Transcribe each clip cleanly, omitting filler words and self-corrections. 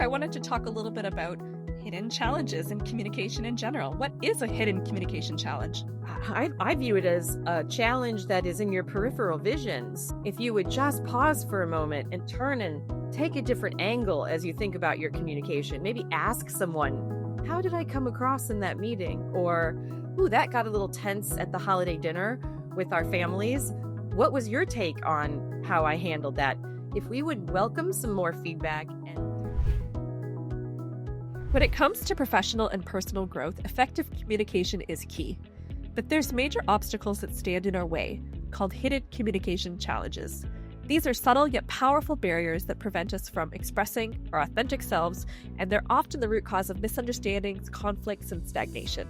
I wanted to talk a little bit about hidden challenges in communication in general. What is a hidden communication challenge? I view it as a challenge that is in your peripheral visions. If you would just pause for a moment and turn and take a different angle as you think about your communication, maybe ask someone, how did I come across in that meeting? Or, ooh, that got a little tense at the holiday dinner with our families. What was your take on how I handled that? If we would welcome some more feedback. When it comes to professional and personal growth, effective communication is key. But there's major obstacles that stand in our way, called hidden communication challenges. These are subtle yet powerful barriers that prevent us from expressing our authentic selves, and they're often the root cause of misunderstandings, conflicts, and stagnation.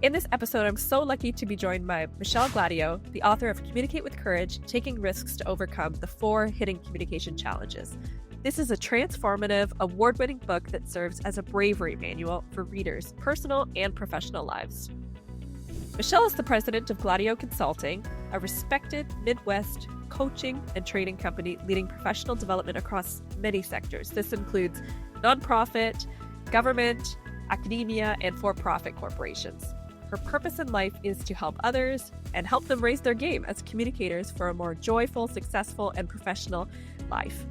In this episode, I'm so lucky to be joined by Michelle Gladieux, the author of Communicate with Courage, Taking Risks to Overcome the 4 Hidden Communication Challenges. This is a transformative, award-winning book that serves as a bravery manual for readers' personal and professional lives. Michelle is the president of Gladieux Consulting, a respected Midwest coaching and training company leading professional development across many sectors. This includes nonprofit, government, academia, and for-profit corporations. Her purpose in life is to help others and help them raise their game as communicators for a more joyful, successful, and professional life.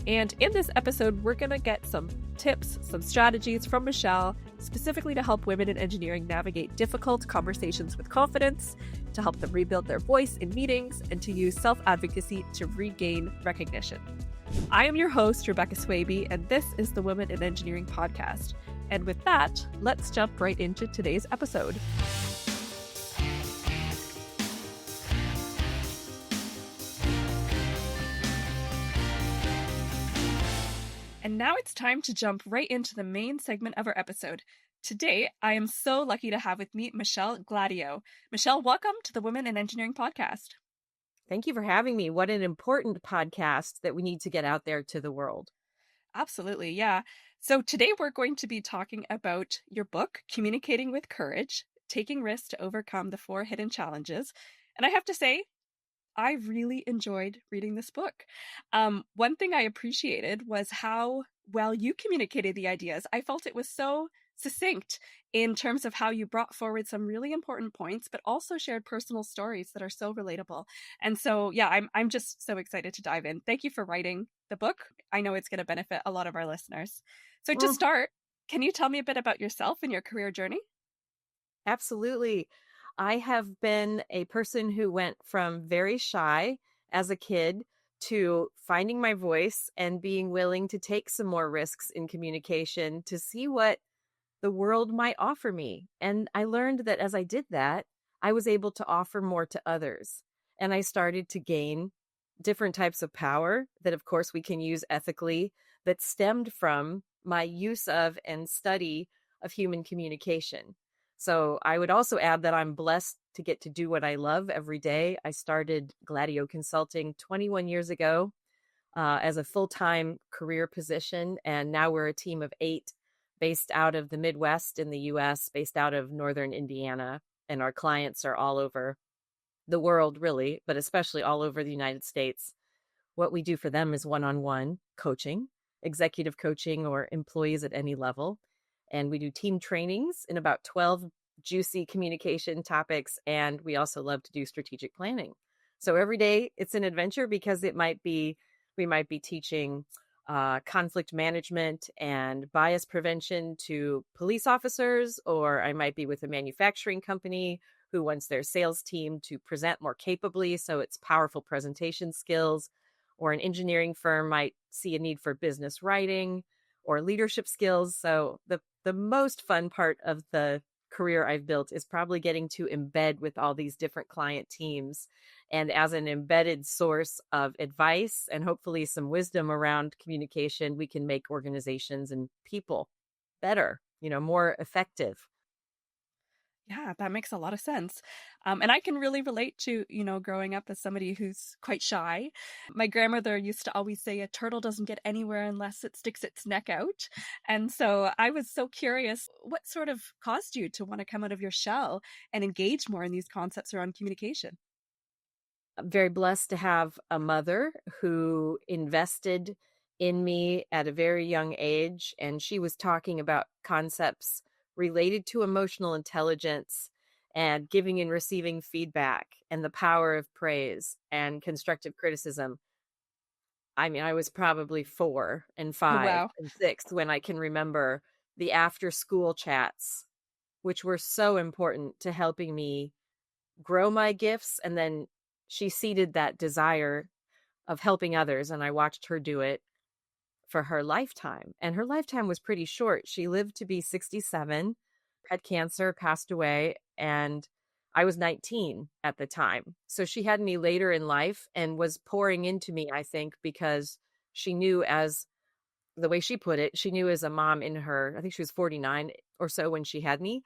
And in this episode, we're going to get some tips, some strategies from Michelle, specifically to help women in engineering navigate difficult conversations with confidence, to help them rebuild their voice in meetings, and to use self-advocacy to regain recognition. I am your host, Rebecca Swaby, and this is the Women in Engineering podcast. And with that, let's jump right into today's episode. And now it's time to jump right into the main segment of our episode. Today, I am so lucky to have with me Michelle Gladieux. Michelle, welcome to the Women in Engineering podcast. Thank you for having me. What an important podcast that we need to get out there to the world. Absolutely, yeah. So today we're going to be talking about your book, Communicating with Courage, Taking Risks to Overcome the 4 Hidden Challenges. And I have to say, I really enjoyed reading this book. One thing I appreciated was how well you communicated the ideas. I felt it was so succinct in terms of how you brought forward some really important points, but also shared personal stories that are so relatable. And so, yeah, I'm just so excited to dive in. Thank you for writing the book. I know it's going to benefit a lot of our listeners. So to start, can you tell me a bit about yourself and your career journey? Absolutely. I have been a person who went from very shy as a kid to finding my voice and being willing to take some more risks in communication to see what the world might offer me. And I learned that as I did that, I was able to offer more to others. And I started to gain different types of power that, of course, we can use ethically, that stemmed from my use of and study of human communication. So I would also add that I'm blessed to get to do what I love every day. I started Gladieux Consulting 21 years ago as a full-time career position. And now we're a team of 8 based out of the Midwest in the U.S., based out of Northern Indiana. And our clients are all over the world, really, but especially all over the United States. What we do for them is one-on-one coaching, executive coaching, or employees at any level. And we do team trainings in about 12 juicy communication topics. And we also love to do strategic planning. So every day it's an adventure because we might be teaching conflict management and bias prevention to police officers, or I might be with a manufacturing company who wants their sales team to present more capably. So it's powerful presentation skills, or an engineering firm might see a need for business writing or leadership skills. So the most fun part of the career I've built is probably getting to embed with all these different client teams. And as an embedded source of advice and hopefully some wisdom around communication, we can make organizations and people better, more effective. Yeah, that makes a lot of sense. And I can really relate to, growing up as somebody who's quite shy. My grandmother used to always say a turtle doesn't get anywhere unless it sticks its neck out. And so I was so curious, what sort of caused you to want to come out of your shell and engage more in these concepts around communication? I'm very blessed to have a mother who invested in me at a very young age. And she was talking about concepts related to emotional intelligence and giving and receiving feedback and the power of praise and constructive criticism. I mean, I was probably 4 and Oh, 5 wow. and 6 when I can remember the after school chats, which were so important to helping me grow my gifts. And then she seeded that desire of helping others. And I watched her do it for her lifetime. And her lifetime was pretty short. She lived to be 67, had cancer, passed away, and I was 19 at the time. So she had me later in life and was pouring into me, I think, because she knew, as the way she put it, she knew as a mom in her, I think she was 49 or so when she had me.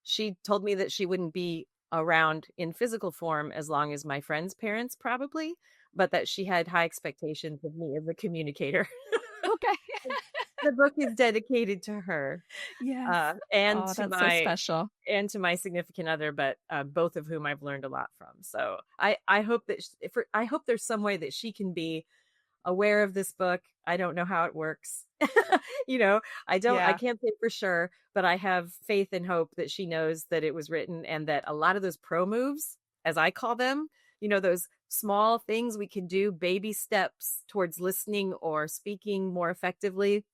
She told me that she wouldn't be around in physical form as long as my friends' parents, probably, but that she had high expectations of me as a communicator. Okay. The book is dedicated to her, Yes. and Oh, to that's so my special. significant other, but both of whom I've learned a lot from. So I hope that I hope there's some way that she can be aware of this book. I don't know how it works. you know, I Yeah. can't say for sure, but I have faith and hope that she knows that it was written, and that a lot of those pro moves, as I call them, those small things we can do, baby steps towards listening or speaking more effectively.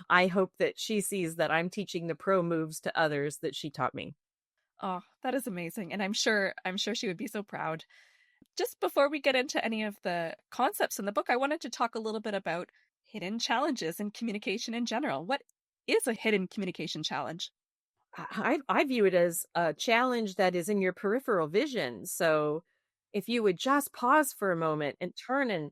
I hope that she sees that I'm teaching the pro moves to others that she taught me. Oh, that is amazing. And I'm sure she would be so proud. Just before we get into any of the concepts in the book, I wanted to talk a little bit about hidden challenges in communication in general. What is a hidden communication challenge? I view it as a challenge that is in your peripheral vision. So if you would just pause for a moment and turn and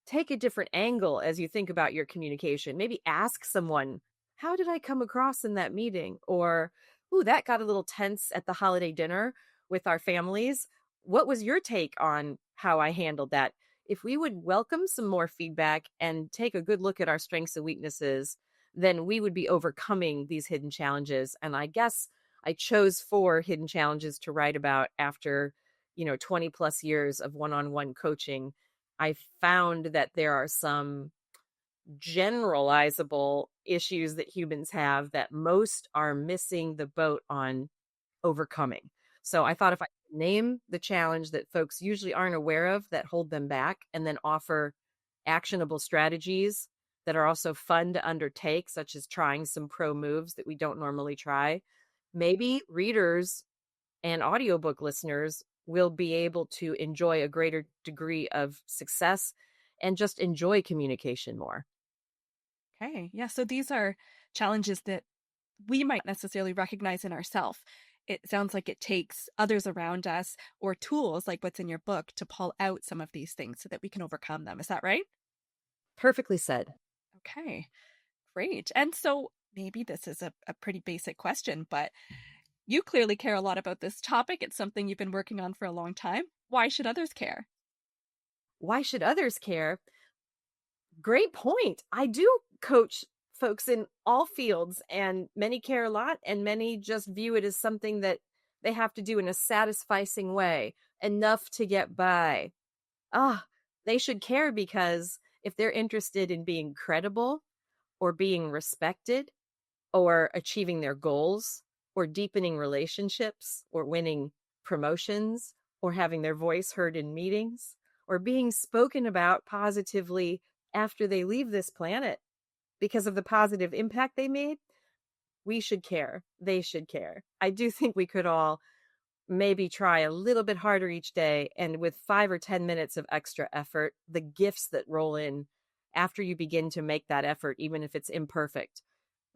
take a different angle as you think about your communication, maybe ask someone, how did I come across in that meeting? Or, ooh, that got a little tense at the holiday dinner with our families. What was your take on how I handled that? If we would welcome some more feedback and take a good look at our strengths and weaknesses, then we would be overcoming these hidden challenges. And I guess I chose 4 hidden challenges to write about after, 20 plus years of one-on-one coaching. I found that there are some generalizable issues that humans have that most are missing the boat on overcoming. So I thought if I could name the challenge that folks usually aren't aware of that hold them back, and then offer actionable strategies that are also fun to undertake, such as trying some pro moves that we don't normally try, maybe readers and audiobook listeners will be able to enjoy a greater degree of success and just enjoy communication more. Okay. Yeah. So these are challenges that we might necessarily recognize in ourselves. It sounds like it takes others around us or tools like what's in your book to pull out some of these things so that we can overcome them. Is that right? Perfectly said. Okay. Great. And so maybe this is a pretty basic question, but you clearly care a lot about this topic. It's something you've been working on for a long time. Why should others care? Why should others care? Great point. I do coach folks in all fields, and many care a lot, and many just view it as something that they have to do in a satisficing way, enough to get by. Ah, they should care, because if they're interested in being credible or being respected or achieving their goals or deepening relationships or winning promotions or having their voice heard in meetings or being spoken about positively after they leave this planet because of the positive impact they made, we should care. They should care. I do think we could all maybe try a little bit harder each day, and with 5 or 10 minutes of extra effort, the gifts that roll in after you begin to make that effort, even if it's imperfect,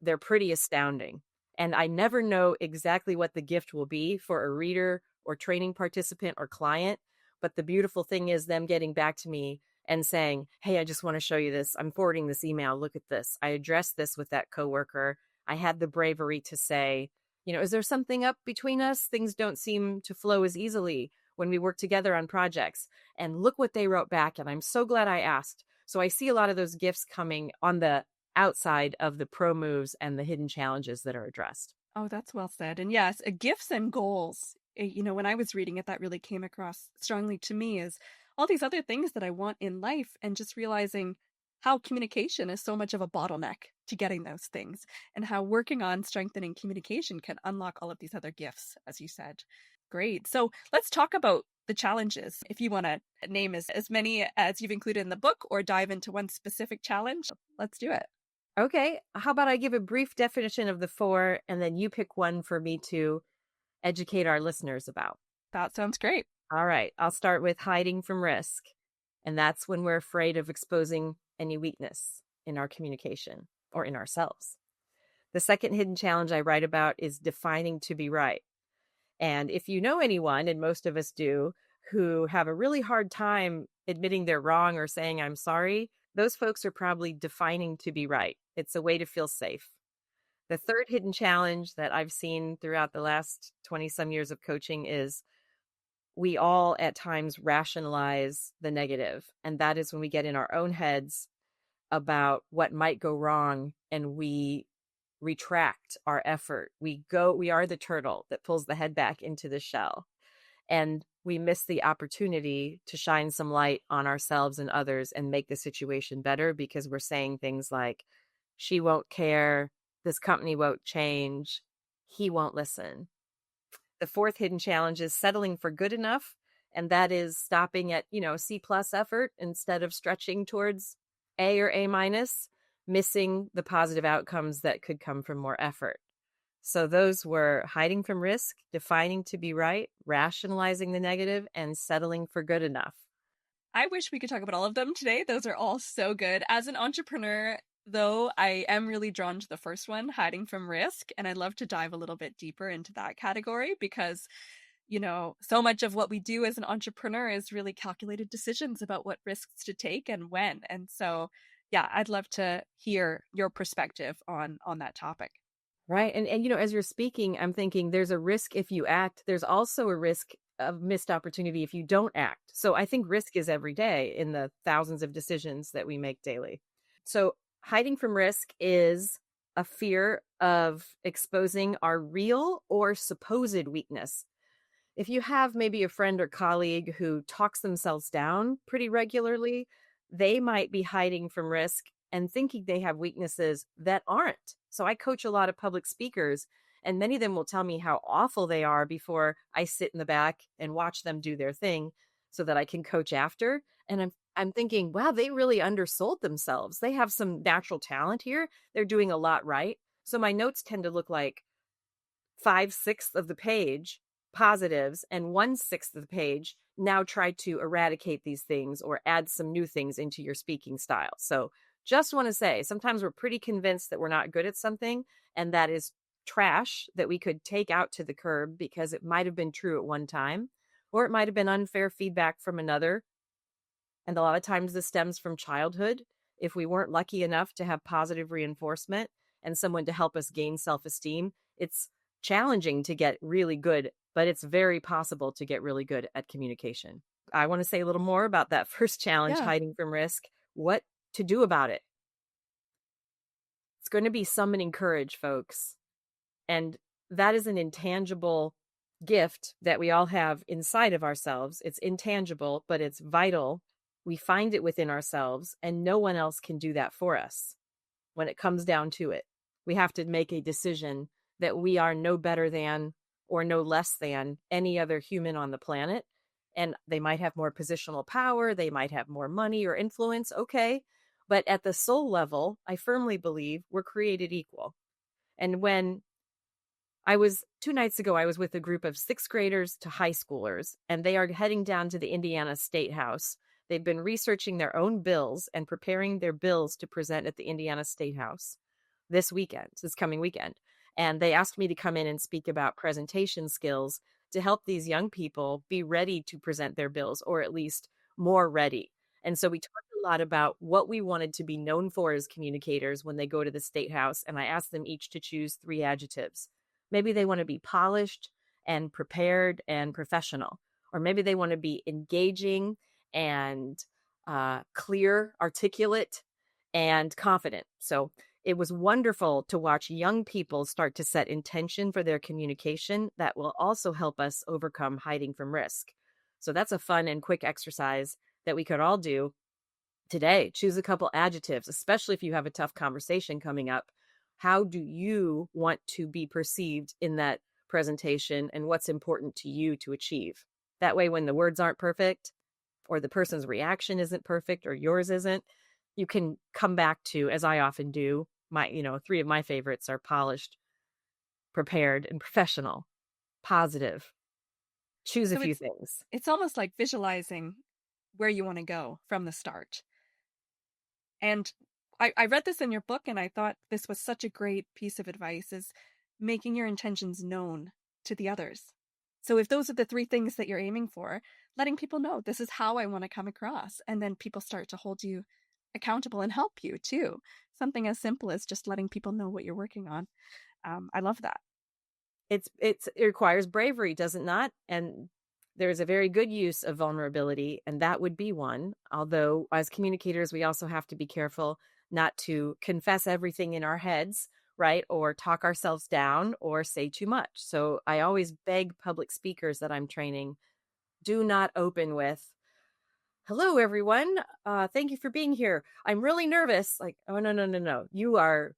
they're pretty astounding. And I never know exactly what the gift will be for a reader or training participant or client. But the beautiful thing is them getting back to me and saying, hey, I just want to show you this. I'm forwarding this email. Look at this. I addressed this with that coworker. I had the bravery to say, is there something up between us? Things don't seem to flow as easily when we work together on projects. And look what they wrote back. And I'm so glad I asked. So I see a lot of those gifts coming on the outside of the pro moves and the hidden challenges that are addressed. Oh, that's well said. And yes, gifts and goals. When I was reading it, that really came across strongly to me as all these other things that I want in life, and just realizing how communication is so much of a bottleneck to getting those things, and how working on strengthening communication can unlock all of these other gifts, as you said. Great. So let's talk about the challenges. If you want to name as many as you've included in the book or dive into one specific challenge, let's do it. Okay. How about I give a brief definition of the four and then you pick one for me to educate our listeners about? That sounds great. All right. I'll start with hiding from risk. And that's when we're afraid of exposing any weakness in our communication or in ourselves. The second hidden challenge I write about is defining to be right. And if you know anyone, and most of us do, who have a really hard time admitting they're wrong or saying, I'm sorry, those folks are probably defining to be right. It's a way to feel safe. The third hidden challenge that I've seen throughout the last 20 some years of coaching is we all at times rationalize the negative. And that is when we get in our own heads about what might go wrong and we retract our effort. We are the turtle that pulls the head back into the shell. And we miss the opportunity to shine some light on ourselves and others and make the situation better because we're saying things like, she won't care, this company won't change, he won't listen. The fourth hidden challenge is settling for good enough. And that is stopping at, C+ effort instead of stretching towards A or A-, missing the positive outcomes that could come from more effort. So those were hiding from risk, defining to be right, rationalizing the negative, and settling for good enough. I wish we could talk about all of them today. Those are all so good. As an entrepreneur, though, I am really drawn to the first one, hiding from risk. And I'd love to dive a little bit deeper into that category because, so much of what we do as an entrepreneur is really calculated decisions about what risks to take and when. And so, yeah, I'd love to hear your perspective on that topic. Right. And as you're speaking, I'm thinking there's a risk if you act. There's also a risk of missed opportunity if you don't act. So I think risk is every day in the thousands of decisions that we make daily. So hiding from risk is a fear of exposing our real or supposed weakness. If you have maybe a friend or colleague who talks themselves down pretty regularly, they might be hiding from risk and thinking they have weaknesses that aren't. So I coach a lot of public speakers, and many of them will tell me how awful they are before I sit in the back and watch them do their thing so that I can coach after. And I'm thinking, wow, they really undersold themselves. They have some natural talent here. They're doing a lot right. So my notes tend to look like 5/6 of the page positives and 1/6 of the page now try to eradicate these things or add some new things into your speaking style. So just want to say, sometimes we're pretty convinced that we're not good at something, and that is trash that we could take out to the curb because it might have been true at one time, or it might have been unfair feedback from another. And a lot of times this stems from childhood. If we weren't lucky enough to have positive reinforcement and someone to help us gain self-esteem, it's challenging to get really good, but it's very possible to get really good at communication. I want to say a little more about that first challenge, hiding from risk. What to do about it? It's going to be summoning courage, folks. And that is an intangible gift that we all have inside of ourselves. It's intangible, but it's vital. We find it within ourselves, and no one else can do that for us. When it comes down to it, we have to make a decision that we are no better than or no less than any other human on the planet. And they might have more positional power, they might have more money or influence, okay. But at the soul level, I firmly believe we're created equal. And when 2 nights ago, I was with a group of 6th graders to high schoolers, and they are heading down to the Indiana State House. They've been researching their own bills and preparing their bills to present at the Indiana State House this coming weekend. And they asked me to come in and speak about presentation skills to help these young people be ready to present their bills, or at least more ready. And so we talked a lot about what we wanted to be known for as communicators when they go to the State House. And I asked them each to choose 3 adjectives. Maybe they want to be polished and prepared and professional, or maybe they want to be engaging and clear, articulate, and confident. So it was wonderful to watch young people start to set intention for their communication that will also help us overcome hiding from risk. So that's a fun and quick exercise that we could all do today. Choose a couple adjectives, especially if you have a tough conversation coming up. How do you want to be perceived in that presentation, and what's important to you to achieve? That way, when the words aren't perfect, or the person's reaction isn't perfect, or yours isn't, you can come back to, as I often do, my, three of my favorites are polished, prepared, and professional, positive. Choose a So few things. it's almost like visualizing where you want to go from the start. And I read this in your book and I thought this was such a great piece of advice, is making your intentions known to the others. So if those are the three things that you're aiming for, letting people know this is how I want to come across. And then people start to hold you accountable and help you too. Something as simple as just letting people know what you're working on. I love that. It requires bravery, does it not? And there's a very good use of vulnerability, and that would be one. Although as communicators, we also have to be careful not to confess everything in our heads, right? Or talk ourselves down or say too much. So I always beg public speakers that I'm training, do not open with, "Hello, everyone. Thank you for being here. I'm really nervous." Like, oh, no, no, no, no. You are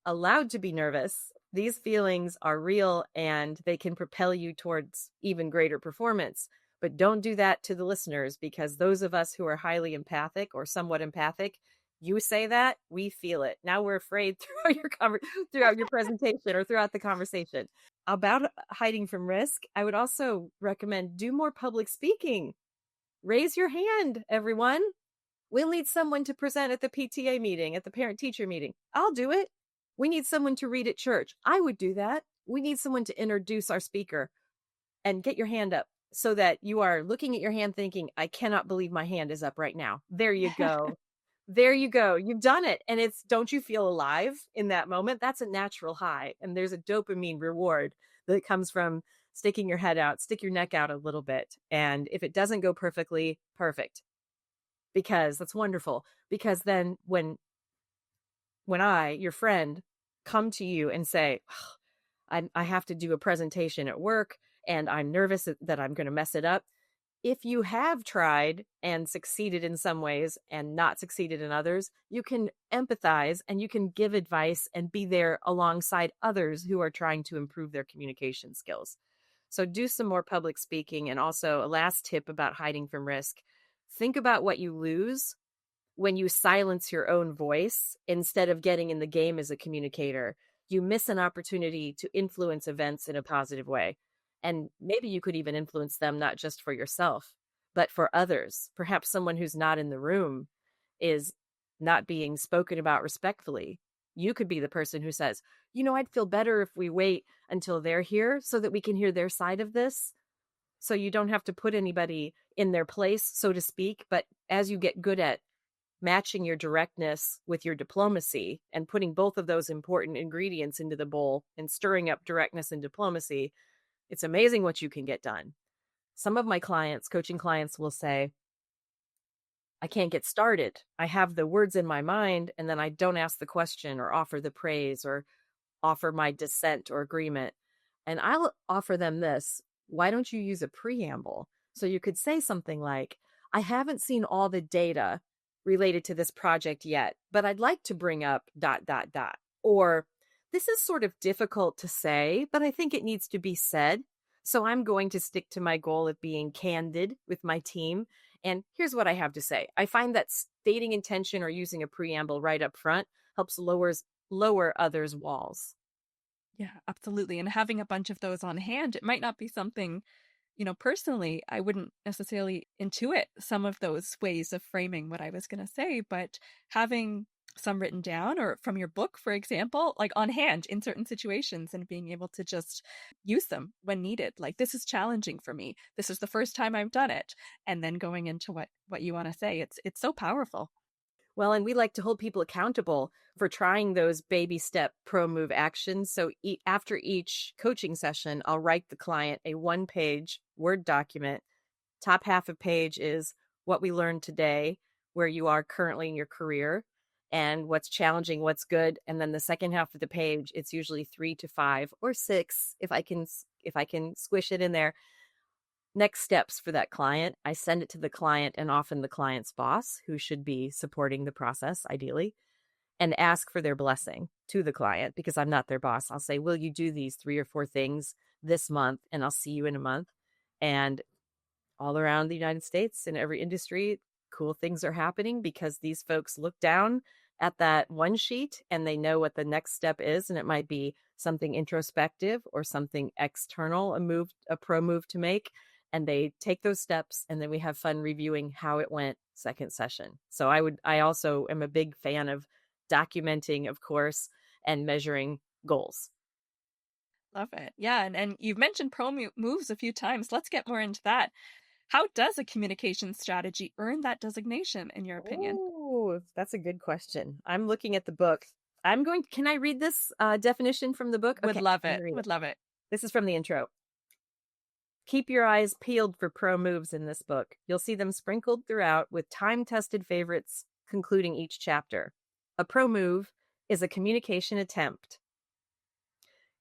allowed to be nervous. These feelings are real and they can propel you towards even greater performance. But don't do that to the listeners, because those of us who are highly empathic or somewhat empathic, you say that, we feel it. Now we're afraid throughout your presentation or throughout the conversation. About hiding from risk, I would also recommend do more public speaking. Raise your hand, everyone. We'll need someone to present at the PTA meeting, at the parent-teacher meeting. I'll do it. We need someone to read at church. I would do that. We need someone to introduce our speaker. And get your hand up so that you are looking at your hand thinking, I cannot believe my hand is up right now. There you go. There you go. You've done it. And don't you feel alive in that moment? That's a natural high. And there's a dopamine reward that comes from sticking your head out, stick your neck out a little bit. And if it doesn't go perfectly, perfect. Because that's wonderful. Because then when I, your friend, come to you and say, I have to do a presentation at work and I'm nervous that I'm going to mess it up. If you have tried and succeeded in some ways and not succeeded in others, you can empathize and you can give advice and be there alongside others who are trying to improve their communication skills. So do some more public speaking. And also, a last tip about hiding from risk: think about what you lose when you silence your own voice instead of getting in the game as a communicator. You miss an opportunity to influence events in a positive way. And maybe you could even influence them, not just for yourself, but for others. Perhaps someone who's not in the room is not being spoken about respectfully. You could be the person who says, I'd feel better if we wait until they're here so that we can hear their side of this. So you don't have to put anybody in their place, so to speak. But as you get good at matching your directness with your diplomacy and putting both of those important ingredients into the bowl and stirring up directness and diplomacy, it's amazing what you can get done. Some of my coaching clients will say, I can't get started. I have the words in my mind and then I don't ask the question or offer the praise or offer my dissent or agreement. And I'll offer them this: why don't you use a preamble? So you could say something like, I haven't seen all the data related to this project yet, but I'd like to bring up ... Or, this is sort of difficult to say, but I think it needs to be said. So I'm going to stick to my goal of being candid with my team. And here's what I have to say. I find that stating intention or using a preamble right up front helps lower others' walls. Yeah, absolutely. And having a bunch of those on hand, it might not be something, personally, I wouldn't necessarily intuit some of those ways of framing what I was going to say, but having some written down or from your book, for example, like on hand in certain situations and being able to just use them when needed. Like, this is challenging for me. This is the first time I've done it. And then going into what you want to say. It's so powerful. Well, and we like to hold people accountable for trying those baby step pro move actions. So after each coaching session, I'll write the client a 1-page Word document. Top half of page is what we learned today, where you are currently in your career, and what's challenging, what's good. And then the second half of the page, it's usually 3 to 5 or 6, if I can squish it in there. next steps for that client. I send it to the client and often the client's boss, who should be supporting the process ideally, and ask for their blessing to the client because I'm not their boss. I'll say, will you do these 3 or 4 things this month? And I'll see you in a month. And all around the United States in every industry, cool things are happening because these folks look down at that one sheet and they know what the next step is. And it might be something introspective or something external, a pro move to make. And they take those steps, and then we have fun reviewing how it went second session. So I also am a big fan of documenting, of course, and measuring goals. Love it. Yeah, and you've mentioned moves a few times. Let's get more into that. How does a communication strategy earn that designation, in your opinion? Oh, that's a good question. I'm looking at the book. Can I read this definition from the book? Would Okay, love I'm it. gonna read Would love it. This is from the intro. Keep your eyes peeled for pro moves in this book. You'll see them sprinkled throughout with time-tested favorites concluding each chapter. A pro move is a communication attempt.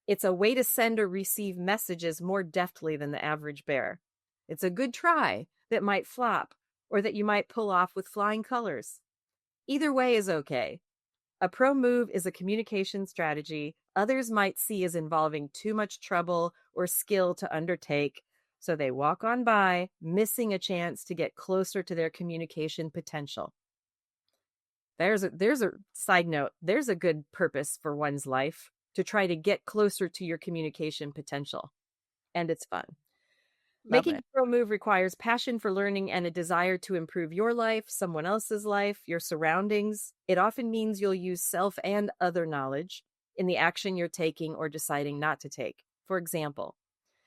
It's a way to send or receive messages more deftly than the average bear. It's a good try that might flop or that you might pull off with flying colors. Either way is okay. A pro move is a communication strategy others might see as involving too much trouble or skill to undertake, so they walk on by, missing a chance to get closer to their communication potential. There's a side note. There's a good purpose for one's life, to try to get closer to your communication potential. And it's fun. Love Making it. a pro move requires passion for learning and a desire to improve your life, someone else's life, your surroundings. It often means you'll use self and other knowledge in the action you're taking or deciding not to take. For example,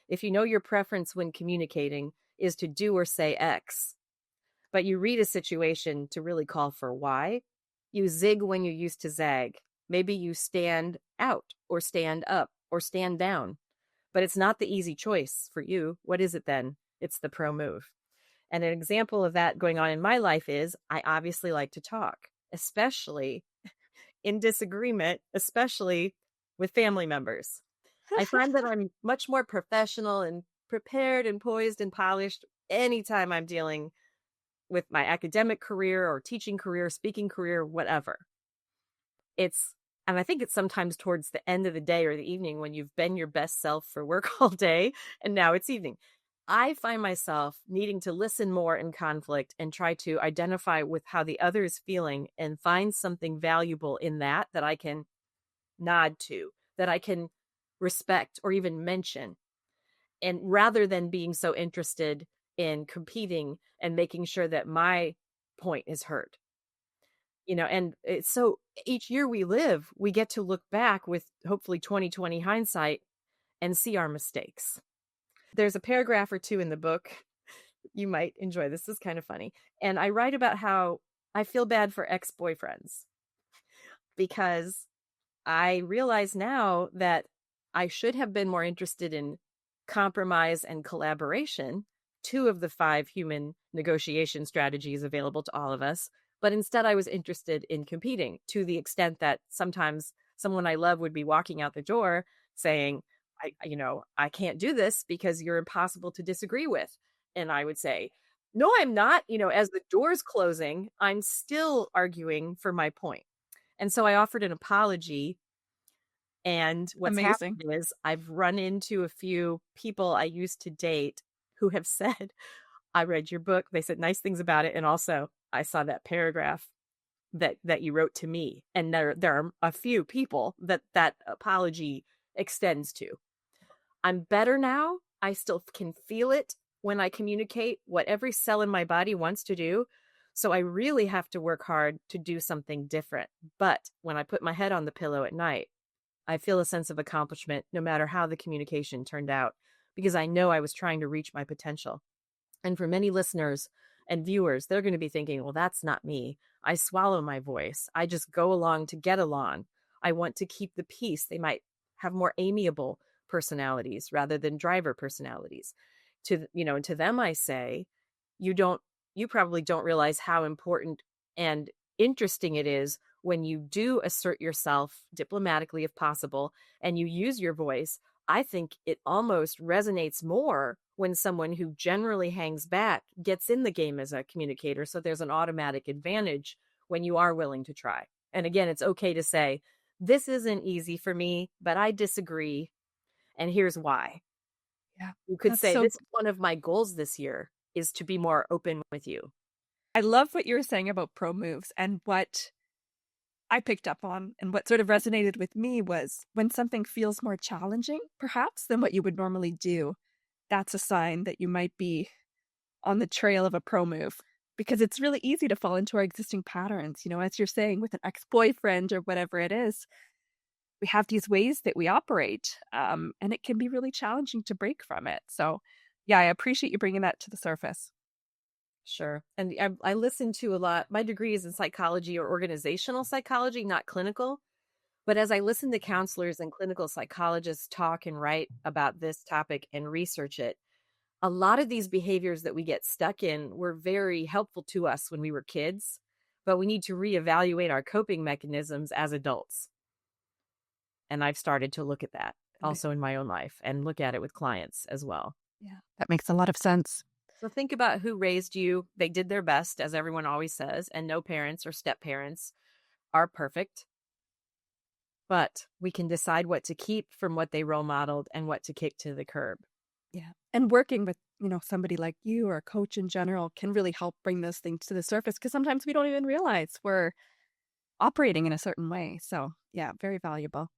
if you know your preference when communicating is to do or say X, but you read a situation to really call for Y, you zig when you used to zag. Maybe you stand out or stand up or stand down. But it's not the easy choice for you. What is it then? It's the pro move. And an example of that going on in my life is I obviously like to talk, especially in disagreement, especially with family members. I find that I'm much more professional and prepared and poised and polished anytime I'm dealing with my academic career or teaching career, speaking career, whatever. And I think it's sometimes towards the end of the day or the evening when you've been your best self for work all day and now it's evening. I find myself needing to listen more in conflict and try to identify with how the other is feeling and find something valuable in that I can nod to, that I can respect or even mention. And rather than being so interested in competing and making sure that my point is heard. And it's so each year we live, we get to look back with hopefully 2020 hindsight and see our mistakes. There's a paragraph or two in the book. You might enjoy this. This is kind of funny. And I write about how I feel bad for ex-boyfriends because I realize now that I should have been more interested in compromise and collaboration, 2 of the 5 human negotiation strategies available to all of us. But instead, I was interested in competing to the extent that sometimes someone I love would be walking out the door saying, I can't do this because you're impossible to disagree with. And I would say, no, I'm not. As the door's closing, I'm still arguing for my point. And so I offered an apology. And what's Amazing. happened is I've run into a few people I used to date who have said, I read your book. They said nice things about it. And also I saw that paragraph that you wrote to me. And there are a few people that apology extends to. I'm better now. I still can feel it when I communicate what every cell in my body wants to do. So I really have to work hard to do something different. But when I put my head on the pillow at night, I feel a sense of accomplishment no matter how the communication turned out, because I know I was trying to reach my potential. And for many listeners and viewers, they're going to be thinking, well, that's not me. I swallow my voice. I just go along to get along. I want to keep the peace. They might have more amiable personalities rather than driver personalities. To them, I say, you probably don't realize how important and interesting it is when you do assert yourself diplomatically, if possible, and you use your voice. I think it almost resonates more when someone who generally hangs back gets in the game as a communicator. So there's an automatic advantage when you are willing to try. And again, it's okay to say, this isn't easy for me, but I disagree. And here's why. Yeah. You could That's say, so this is one of my goals this year is to be more open with you. I love what you were saying about pro moves, and what I picked up on and what sort of resonated with me was when something feels more challenging, perhaps, than what you would normally do, that's a sign that you might be on the trail of a pro move, because it's really easy to fall into our existing patterns. As you're saying, with an ex-boyfriend or whatever it is, we have these ways that we operate, and it can be really challenging to break from it. So, yeah, I appreciate you bringing that to the surface. Sure. And I listen to a lot. My degree is in psychology or organizational psychology, not clinical. But as I listen to counselors and clinical psychologists talk and write about this topic and research it, a lot of these behaviors that we get stuck in were very helpful to us when we were kids, but we need to reevaluate our coping mechanisms as adults. And I've started to look at that also in my own life and look at it with clients as well. Yeah, that makes a lot of sense. So think about who raised you. They did their best, as everyone always says, and no parents or step parents are perfect. But we can decide what to keep from what they role modeled and what to kick to the curb. Yeah. And working with, somebody like you or a coach in general can really help bring those things to the surface, because sometimes we don't even realize we're operating in a certain way. So, yeah, very valuable.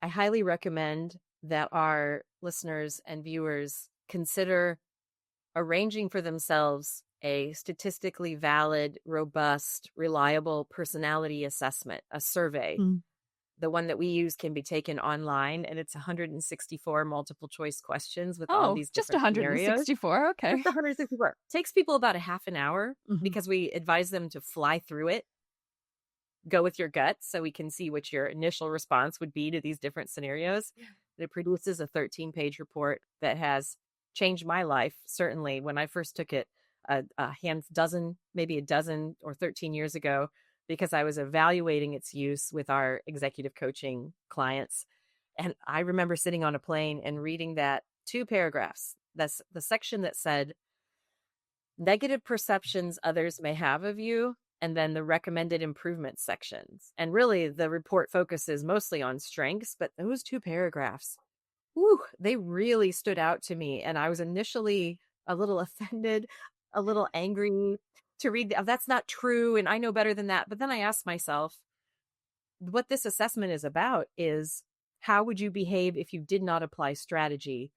I highly recommend that our listeners and viewers consider arranging for themselves a statistically valid, robust, reliable personality assessment, a survey. Mm. The one that we use can be taken online, and it's 164 multiple choice questions with all these just different scenarios. 164. Okay. Just 164. Takes people about a half an hour Mhm. because we advise them to fly through it. Go with your gut so we can see what your initial response would be to these different scenarios. It produces a 13-page report that has changed my life. Certainly, when I first took it maybe a dozen or 13 years ago, because I was evaluating its use with our executive coaching clients. And I remember sitting on a plane and reading that 2 paragraphs. That's the section that said, negative perceptions others may have of you, and then the recommended improvement sections. And really, the report focuses mostly on strengths, but those 2 paragraphs, they really stood out to me. And I was initially a little offended, a little angry to read. That's not true. And I know better than that. But then I asked myself, what this assessment is about is, how would you behave if you did not apply strategy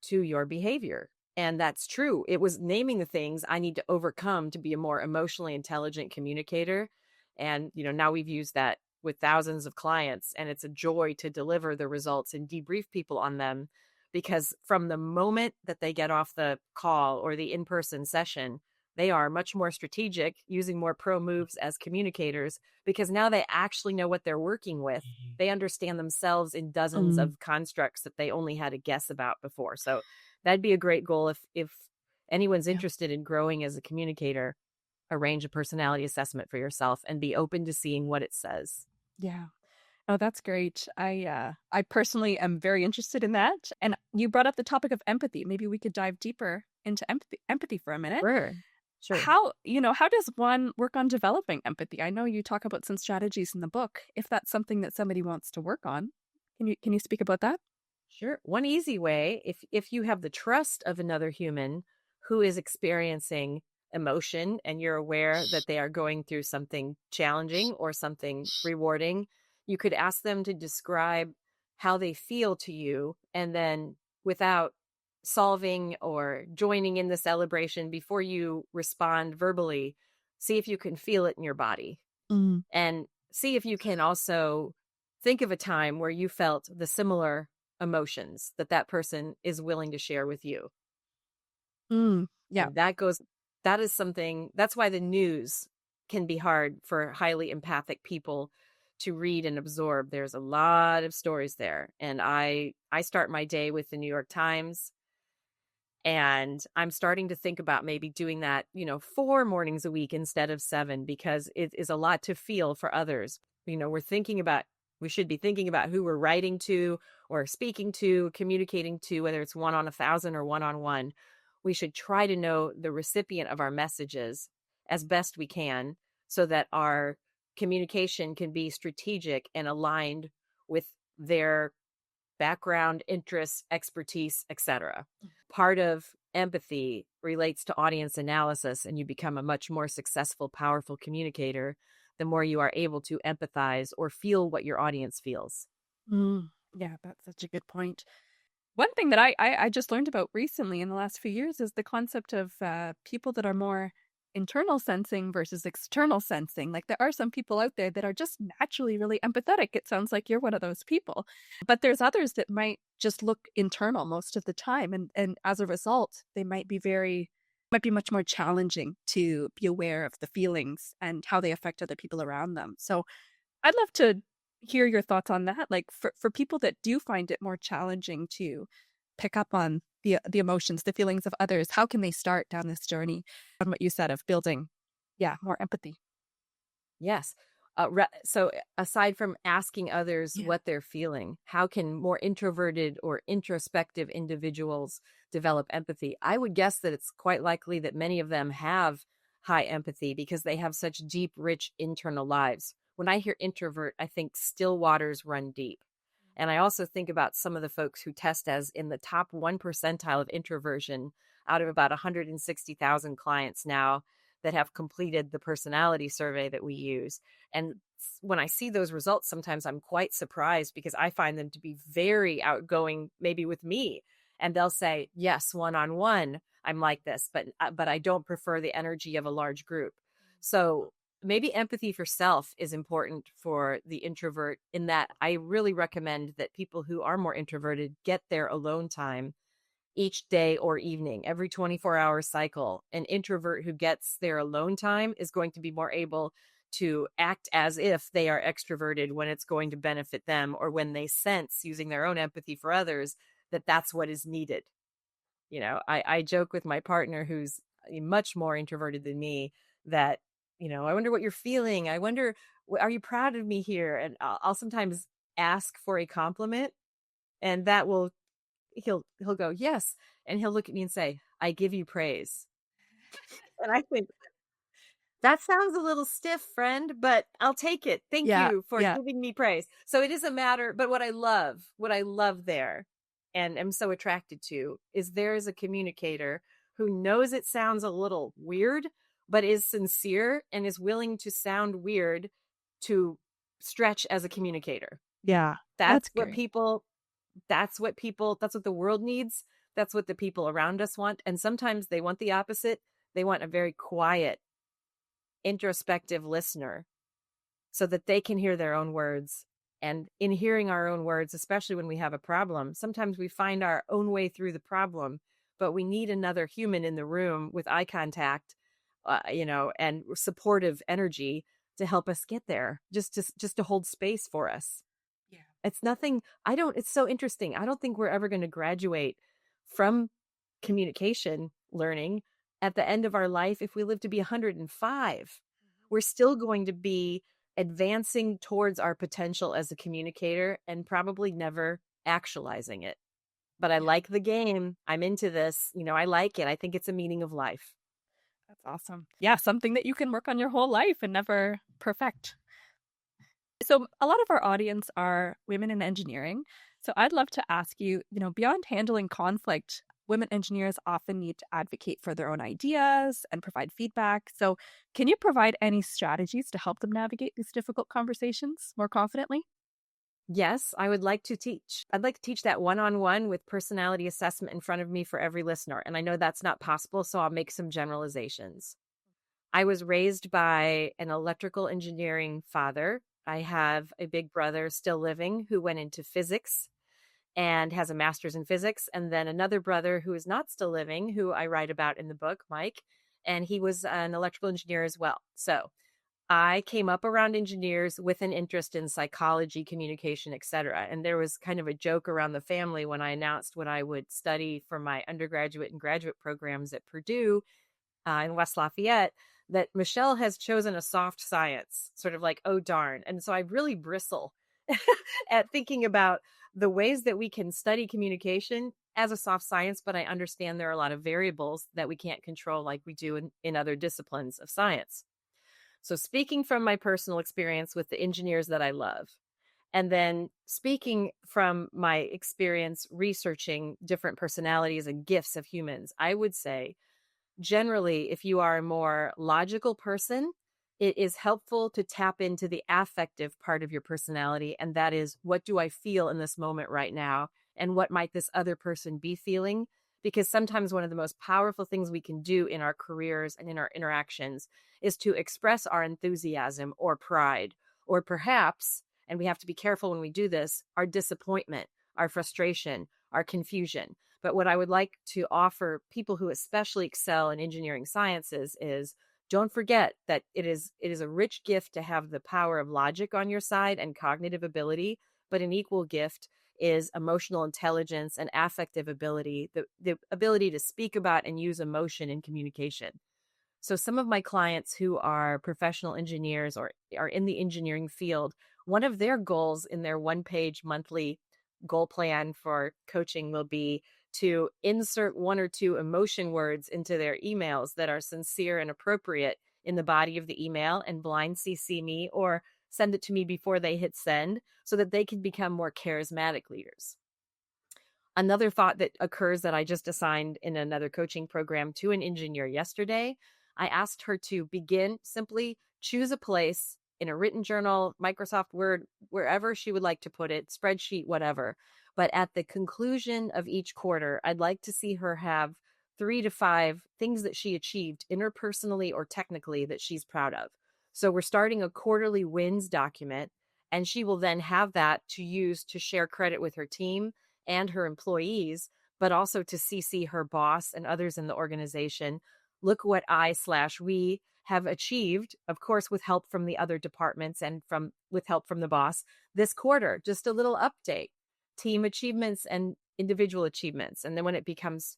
to your behavior? And that's true. It was naming the things I need to overcome to be a more emotionally intelligent communicator. And, now we've used that with thousands of clients, and it's a joy to deliver the results and debrief people on them, because from the moment that they get off the call or the in-person session, they are much more strategic, using more pro moves as communicators, because now they actually know what they're working with. They understand themselves in dozens of constructs that they only had to guess about before. So that'd be a great goal if anyone's interested in growing as a communicator. Arrange a personality assessment for yourself and be open to seeing what it says. Yeah. Oh, that's great. I personally am very interested in that. And you brought up the topic of empathy. Maybe we could dive deeper into empathy for a minute. Sure. How does one work on developing empathy? I know you talk about some strategies in the book, if that's something that somebody wants to work on. Can you speak about that? Sure. One easy way, if you have the trust of another human who is experiencing emotion and you're aware that they are going through something challenging or something rewarding, you could ask them to describe how they feel to you, and then, without solving or joining in the celebration, before you respond verbally, see if you can feel it in your body. Mm. And see if you can also think of a time where you felt the similar emotions that person is willing to share with you. Yeah. And that is something, that's why the news can be hard for highly empathic people to read and absorb. There's a lot of stories there. And I start my day with the New York Times, and I'm starting to think about maybe doing that, 4 mornings a week instead of 7, because it is a lot to feel for others. We're thinking about We should be thinking about who we're writing to or speaking to, communicating to, whether it's one on 1,000 or one on one. We should try to know the recipient of our messages as best we can so that our communication can be strategic and aligned with their background, interests, expertise, etc. Part of empathy relates to audience analysis, and you become a much more successful, powerful communicator the more you are able to empathize or feel what your audience feels. Yeah, that's such a good point. One thing that I just learned about recently in the last few years is the concept of people that are more internal sensing versus external sensing. Like there are some people out there that are just naturally really empathetic. It sounds like you're one of those people. But there's others that might just look internal most of the time. And as a result, they might be much more challenging to be aware of the feelings and how they affect other people around them. So I'd love to hear your thoughts on that. Like for people that do find it more challenging to pick up on the emotions, the feelings of others, how can they start down this journey on what you said of building, more empathy? Yes. So aside from asking others Yeah. what they're feeling, how can more introverted or introspective individuals develop empathy? I would guess that it's quite likely that many of them have high empathy because they have such deep, rich internal lives. When I hear introvert, I think still waters run deep. And I also think about some of the folks who test as in the top 1 percentile of introversion out of about 160,000 clients now that have completed the personality survey that we use. And when I see those results, sometimes I'm quite surprised because I find them to be very outgoing, maybe with me. And they'll say, yes, one on one, I'm like this, but I don't prefer the energy of a large group. So maybe empathy for self is important for the introvert in that I really recommend that people who are more introverted get their alone time each day or evening, every 24-hour cycle. An introvert who gets their alone time is going to be more able to act as if they are extroverted when it's going to benefit them, or when they sense, using their own empathy for others, that that's what is needed. I joke with my partner, who's much more introverted than me, that, I wonder what you're feeling. I wonder, are you proud of me here? And I'll sometimes ask for a compliment, and that will he'll go, yes. And he'll look at me and say, I give you praise. And I think that sounds a little stiff, friend, but I'll take it. Thank Yeah, you for yeah, giving me praise. So it is a matter, but what I love there and am so attracted to is there is a communicator who knows it sounds a little weird, but is sincere and is willing to sound weird to stretch as a communicator. yeah. That's That's what great. people that's what the world needs. That's what the people around us want. And sometimes they want the opposite. They want a very quiet, introspective listener so that they can hear their own words. And in hearing our own words, especially when we have a problem, sometimes we find our own way through the problem, but we need another human in the room with eye contact, and supportive energy to help us get there, just to hold space for us. Yeah. It's nothing, it's so interesting. I don't think we're ever going to graduate from communication learning at the end of our life if we live to be 105. We're still going to be advancing towards our potential as a communicator and probably never actualizing it. But I Yeah. like the game. I'm into this. I like it. I think it's a meaning of life. That's awesome. Yeah, something that you can work on your whole life and never perfect. So, a lot of our audience are women in engineering. So, I'd love to ask you, beyond handling conflict, women engineers often need to advocate for their own ideas and provide feedback. So, can you provide any strategies to help them navigate these difficult conversations more confidently? Yes, I would like to teach. I'd like to teach that one-on-one with personality assessment in front of me for every listener. And I know that's not possible, so I'll make some generalizations. I was raised by an electrical engineering father. I have a big brother still living who went into physics and has a master's in physics. And then another brother who is not still living, who I write about in the book, Mike, and he was an electrical engineer as well. So I came up around engineers with an interest in psychology, communication, etc. And there was kind of a joke around the family when I announced what I would study for my undergraduate and graduate programs at Purdue in West Lafayette, that Michelle has chosen a soft science, sort of like, oh, darn. And so I really bristle at thinking about the ways that we can study communication as a soft science, but I understand there are a lot of variables that we can't control like we do in other disciplines of science. So, speaking from my personal experience with the engineers that I love, and then speaking from my experience researching different personalities and gifts of humans, I would say generally, if you are a more logical person, it is helpful to tap into the affective part of your personality. And that is, what do I feel in this moment right now? And what might this other person be feeling? Because sometimes one of the most powerful things we can do in our careers and in our interactions is to express our enthusiasm or pride, or perhaps, and we have to be careful when we do this, our disappointment, our frustration, our confusion. But what I would like to offer people who especially excel in engineering sciences is, don't forget that it is a rich gift to have the power of logic on your side and cognitive ability, but an equal gift is emotional intelligence and affective ability, the ability to speak about and use emotion in communication. So some of my clients who are professional engineers or are in the engineering field, one of their goals in their one-page monthly goal plan for coaching will be to insert one or two emotion words into their emails that are sincere and appropriate in the body of the email, and blind CC me or send it to me before they hit send, so that they can become more charismatic leaders. Another thought that occurs that I just assigned in another coaching program to an engineer yesterday, I asked her to begin simply choose a place in a written journal, Microsoft Word, wherever she would like to put it, spreadsheet, whatever. But at the conclusion of each quarter, I'd like to see her have 3 to 5 things that she achieved interpersonally or technically that she's proud of. So we're starting a quarterly wins document, and she will then have that to use to share credit with her team and her employees, but also to CC her boss and others in the organization. Look what I/we have achieved, of course, with help from the other departments and with help from the boss this quarter. Just a little update, team achievements and individual achievements. And then when it becomes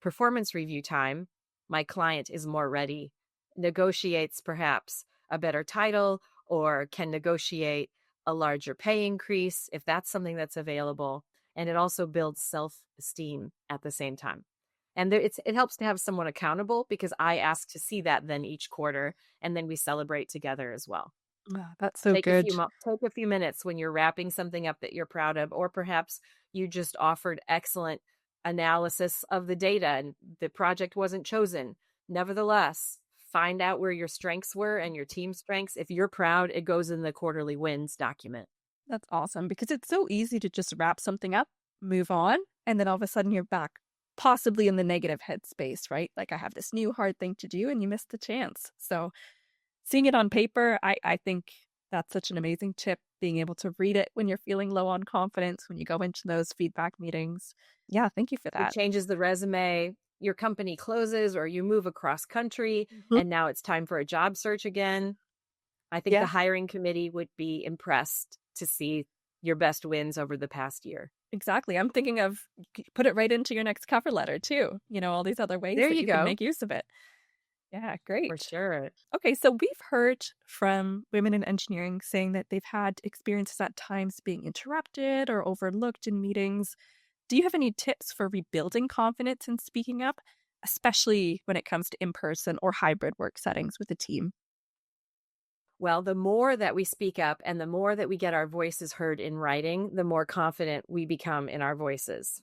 performance review time, my client is more ready, negotiates perhaps a better title, or can negotiate a larger pay increase if that's something that's available. And it also builds self-esteem at the same time. And it helps to have someone accountable, because I ask to see that then each quarter, and then we celebrate together as well. Ah, that's so good. Take a few minutes when you're wrapping something up that you're proud of, or perhaps you just offered excellent analysis of the data and the project wasn't chosen. Nevertheless, find out where your strengths were and your team's strengths. If you're proud, it goes in the quarterly wins document. That's awesome, because it's so easy to just wrap something up, move on, and then all of a sudden you're back, possibly in the negative headspace, right? Like, I have this new hard thing to do and you missed the chance. So seeing it on paper, I think that's such an amazing tip, being able to read it when you're feeling low on confidence, when you go into those feedback meetings. Yeah, thank you for It that. changes the resume. Your company closes or you move across country, Mhm. and now it's time for a job search again. I think Yeah, the hiring committee would be impressed to see your best wins over the past year. exactly. I'm thinking of put it right into your next cover letter too. All these other ways There that you you can go. make use of it. Yeah, For great. sure. Okay, so we've heard from women in engineering saying that they've had experiences at times being interrupted or overlooked in meetings. Do you have any tips for rebuilding confidence in speaking up, especially when it comes to in-person or hybrid work settings with a team? Well, the more that we speak up and the more that we get our voices heard in writing, the more confident we become in our voices.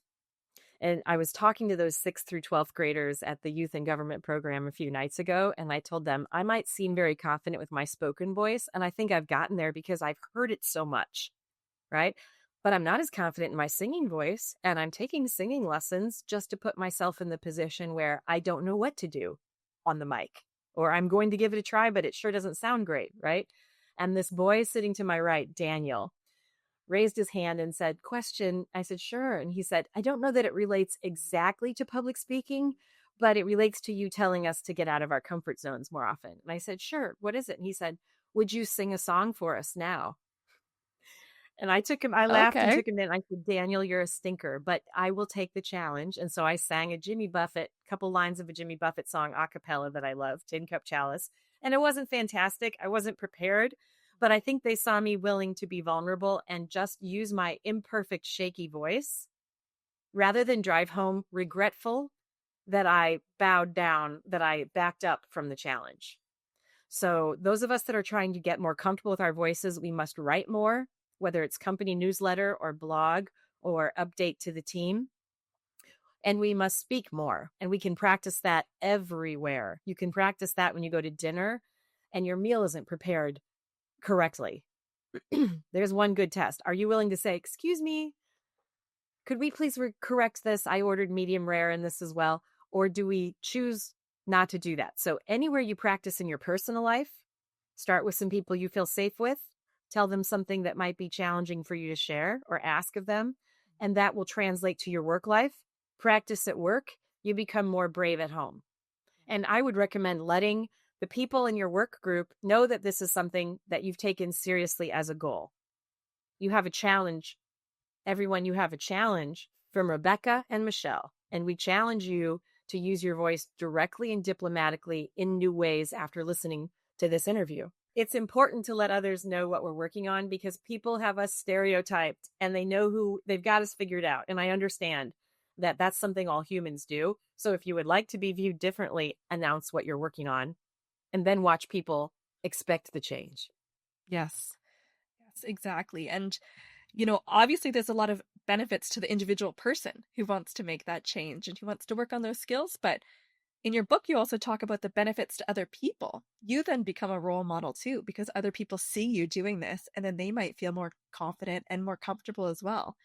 And I was talking to those 6th through 12th graders at the Youth and Government program a few nights ago, and I told them I might seem very confident with my spoken voice, and I think I've gotten there because I've heard it so much, right? But I'm not as confident in my singing voice, and I'm taking singing lessons just to put myself in the position where I don't know what to do on the mic, or I'm going to give it a try, but it sure doesn't sound great, right? And this boy sitting to my right, Daniel, raised his hand and said, "Question." I said, "Sure." And he said, "I don't know that it relates exactly to public speaking, but it relates to you telling us to get out of our comfort zones more often." And I said, "Sure. What is it?" And he said, "Would you sing a song for us now?" And I laughed and Okay. took him in. I said, "Daniel, you're a stinker, but I will take the challenge." And so I sang couple lines of a Jimmy Buffett song a cappella that I love, Tin Cup Chalice. And it wasn't fantastic. I wasn't prepared, but I think they saw me willing to be vulnerable and just use my imperfect, shaky voice rather than drive home regretful that I bowed down, that I backed up from the challenge. So, those of us that are trying to get more comfortable with our voices, we must write more, whether it's company newsletter or blog or update to the team. And we must speak more. And we can practice that everywhere. You can practice that when you go to dinner and your meal isn't prepared correctly. There's one good test. Are you willing to say, "Excuse me, could we please correct this? I ordered medium rare in this as well." Or do we choose not to do that? So anywhere you practice in your personal life, start with some people you feel safe with. Tell them something that might be challenging for you to share or ask of them. And that will translate to your work life. Practice at work. You become more brave at home. And I would recommend letting the people in your work group know that this is something that you've taken seriously as a goal. You have a challenge. Everyone, you have a challenge from Rebecca and Michelle. And we challenge you to use your voice directly and diplomatically in new ways after listening to this interview. It's important to let others know what we're working on because people have us stereotyped and they know who they've got us figured out. And I understand that that's something all humans do. So if you would like to be viewed differently, announce what you're working on and then watch people expect the change. Yes. Yes, exactly. And, obviously there's a lot of benefits to the individual person who wants to make that change and who wants to work on those skills. But in your book, you also talk about the benefits to other people. You then become a role model too, because other people see you doing this and then they might feel more confident and more comfortable as well.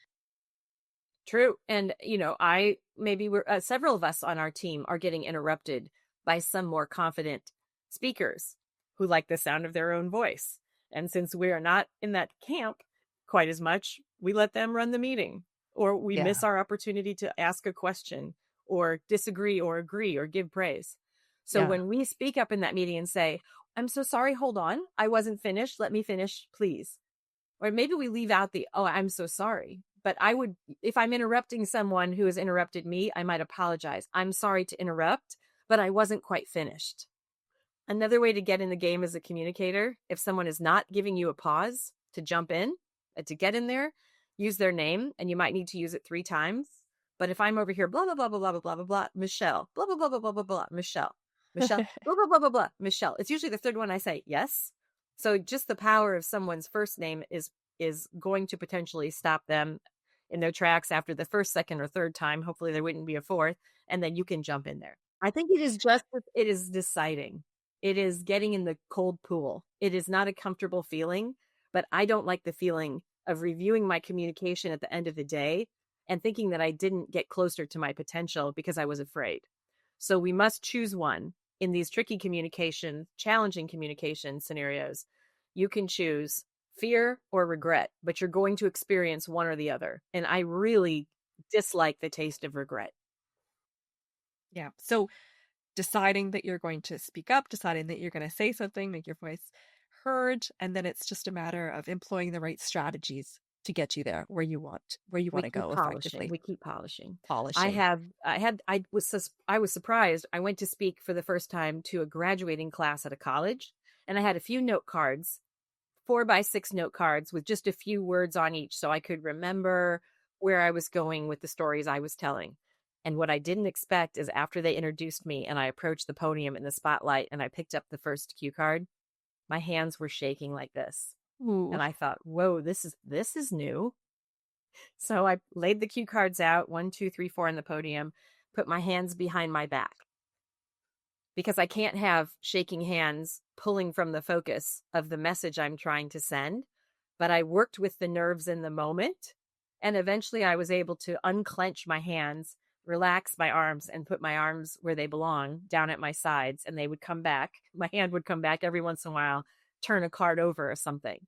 True. And, we're several of us on our team are getting interrupted by some more confident speakers who like the sound of their own voice. And since we are not in that camp quite as much, we let them run the meeting or we miss our opportunity to ask a question or disagree or agree or give praise. So when we speak up in that meeting and say, "I'm so sorry, hold on, I wasn't finished. Let me finish, please." Or maybe we leave out the, "Oh, I'm so sorry." But I would, if I'm interrupting someone who has interrupted me, I might apologize. "I'm sorry to interrupt, but I wasn't quite finished." Another way to get in the game as a communicator, if someone is not giving you a pause to jump in, to get in there, use their name, and you might need to use it 3 times. But if I'm over here, blah, blah, blah, blah, blah, blah, blah, blah, blah, Michelle, blah, blah, blah, blah, blah, blah, blah, Michelle, Michelle, blah, blah, blah, blah, blah, Michelle. It's usually the third one I say, yes. So just the power of someone's first name is going to potentially stop them in their tracks after the first, second, or third time. Hopefully there wouldn't be a fourth, and then you can jump in there. I think it is deciding. It is getting in the cold pool. It is not a comfortable feeling, but I don't like the feeling of reviewing my communication at the end of the day and thinking that I didn't get closer to my potential because I was afraid. So we must choose one in these tricky communication, challenging communication scenarios. You can choose fear or regret, but you're going to experience one or the other. And I really dislike the taste of regret. Yeah. So deciding that you're going to speak up, deciding that you're going to say something, make your voice heard, and then it's just a matter of employing the right strategies to get you there where you want to go effectively. We keep polishing. Polishing. I was surprised. I went to speak for the first time to a graduating class at a college, and I had a few note cards, 4x6 note cards with just a few words on each so I could remember where I was going with the stories I was telling. And what I didn't expect is after they introduced me and I approached the podium in the spotlight and I picked up the first cue card, my hands were shaking like this. Ooh. And I thought, whoa, this is new. So I laid the cue cards out, 1, 2, 3, 4 on the podium, put my hands behind my back because I can't have shaking hands pulling from the focus of the message I'm trying to send. But I worked with the nerves in the moment. And eventually I was able to unclench my hands, relax my arms, and put my arms where they belong, down at my sides. And they would come back. My hand would come back every once in a while, turn a card over or something.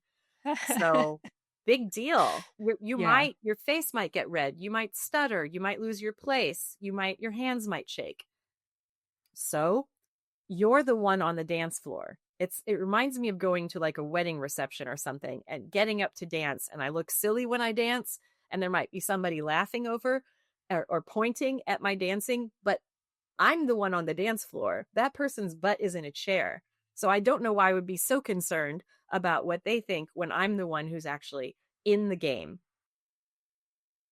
So big deal. Your face might get red. You might stutter. You might lose your place. Your hands might shake. So you're the one on the dance floor. It reminds me of going to like a wedding reception or something and getting up to dance. And I look silly when I dance and there might be somebody laughing over or pointing at my dancing, but I'm the one on the dance floor. That person's butt is in a chair. So I don't know why I would be so concerned about what they think when I'm the one who's actually in the game.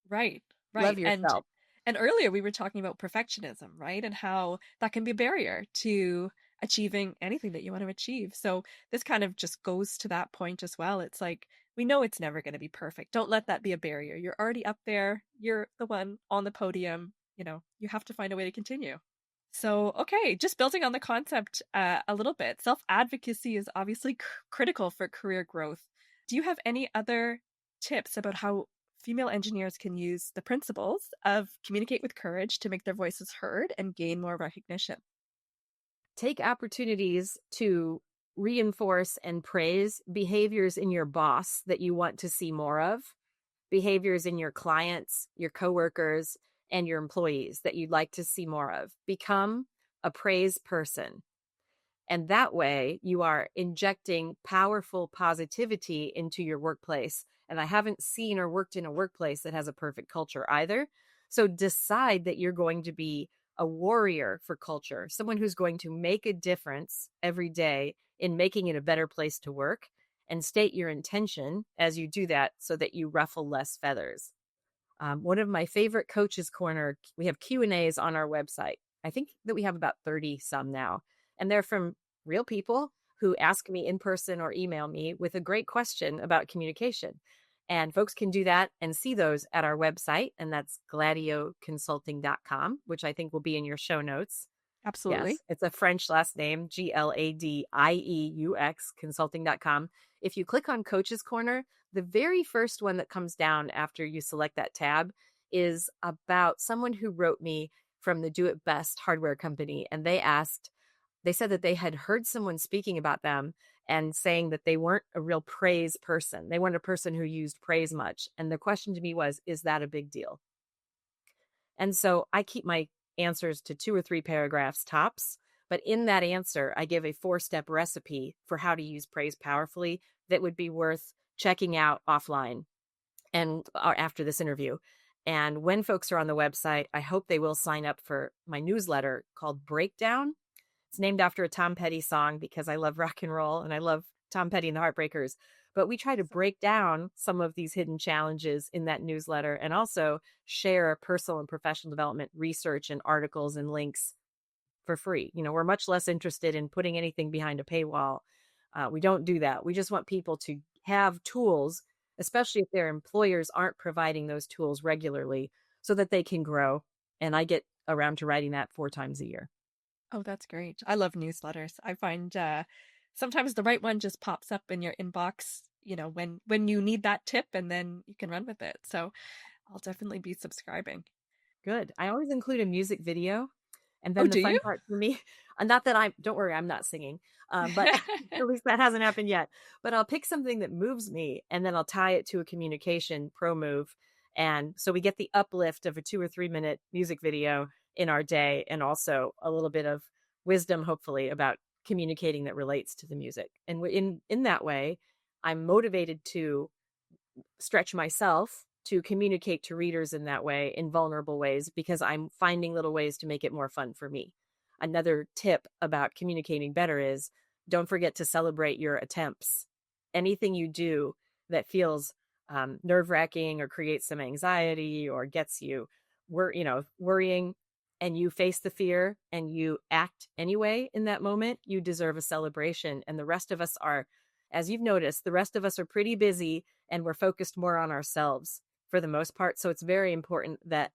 Right, Love right. yourself. And earlier we were talking about perfectionism, right? And how that can be a barrier to achieving anything that you want to achieve. So this kind of just goes to that point as well. It's like we know it's never going to be perfect. Don't let that be a barrier. You're already up there. You're the one on the podium. You have to find a way to continue. So, okay, just building on the concept a little bit, self advocacy is obviously critical for career growth. Do you have any other tips about how female engineers can use the principles of communicate with courage to make their voices heard and gain more recognition? Take opportunities to reinforce and praise behaviors in your boss that you want to see more of, behaviors in your clients, your coworkers, and your employees that you'd like to see more of. Become a praise person. And that way you are injecting powerful positivity into your workplace. And I haven't seen or worked in a workplace that has a perfect culture either. So decide that you're going to be a warrior for culture, someone who's going to make a difference every day in making it a better place to work, and state your intention as you do that so that you ruffle less feathers. One of my favorite Coaches Corner, we have Q&As on our website. I think that we have about 30 some now, and they're from real people who ask me in person or email me with a great question about communication. And folks can do that and see those at our website, and that's gladieuxconsulting.com, which I think will be in your show notes. Absolutely. Yes, it's a French last name, GLADIEUX, consulting.com. If you click on Coaches Corner, the very first one that comes down after you select that tab is about someone who wrote me from the Do It Best hardware company. And they said that they had heard someone speaking about them and saying that they weren't a real praise person. They weren't a person who used praise much. And the question to me was, is that a big deal? And so I keep my answers to 2 or 3 paragraphs tops. But in that answer, I give a 4-step recipe for how to use praise powerfully that would be worth checking out offline and after this interview. And when folks are on the website, I hope they will sign up for my newsletter called Breakdown. It's named after a Tom Petty song because I love rock and roll and I love Tom Petty and the Heartbreakers. But we try to break down some of these hidden challenges in that newsletter and also share personal and professional development research and articles and links for free. We're much less interested in putting anything behind a paywall. We don't do that. We just want people to have tools, especially if their employers aren't providing those tools regularly so that they can grow. And I get around to writing that 4 times a year. Oh, that's great. I love newsletters. I find sometimes the right one just pops up in your inbox, when you need that tip and then you can run with it. So I'll definitely be subscribing. Good. I always include a music video. And Oh, then the do you? fun part for me, not that don't worry, I'm not singing, but at least that hasn't happened yet. But I'll pick something that moves me and then I'll tie it to a communication pro move. And so we get the uplift of a 2 or 3 minute music video in our day and also a little bit of wisdom, hopefully, about communicating that relates to the music. And in that way, I'm motivated to stretch myself to communicate to readers in that way, in vulnerable ways, because I'm finding little ways to make it more fun for me. Another tip about communicating better is don't forget to celebrate your attempts. Anything you do that feels nerve-wracking or creates some anxiety or gets you worrying, and you face the fear and you act anyway in that moment, you deserve a celebration. And the rest of us are, as you've noticed, the rest of us are pretty busy and we're focused more on ourselves for the most part. So it's very important that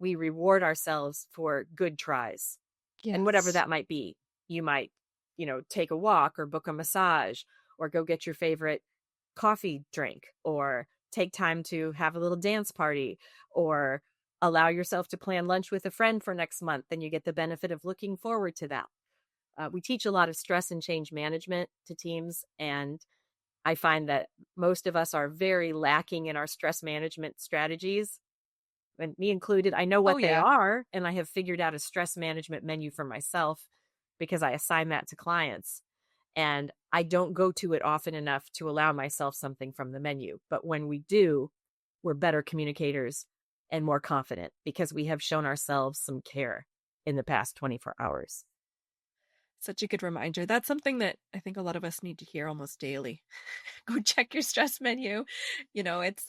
we reward ourselves for good tries. And whatever Yes. that might be. You might, take a walk or book a massage or go get your favorite coffee drink or take time to have a little dance party or allow yourself to plan lunch with a friend for next month. Then you get the benefit of looking forward to that. We teach a lot of stress and change management to teams, and I find that most of us are very lacking in our stress management strategies, and me included. I know Oh, what they yeah. are, and I have figured out a stress management menu for myself because I assign that to clients. And I don't go to it often enough to allow myself something from the menu. But when we do, we're better communicators and more confident because we have shown ourselves some care in the past 24 hours. Such a good reminder. That's something that I think a lot of us need to hear almost daily. Go check your stress menu. It's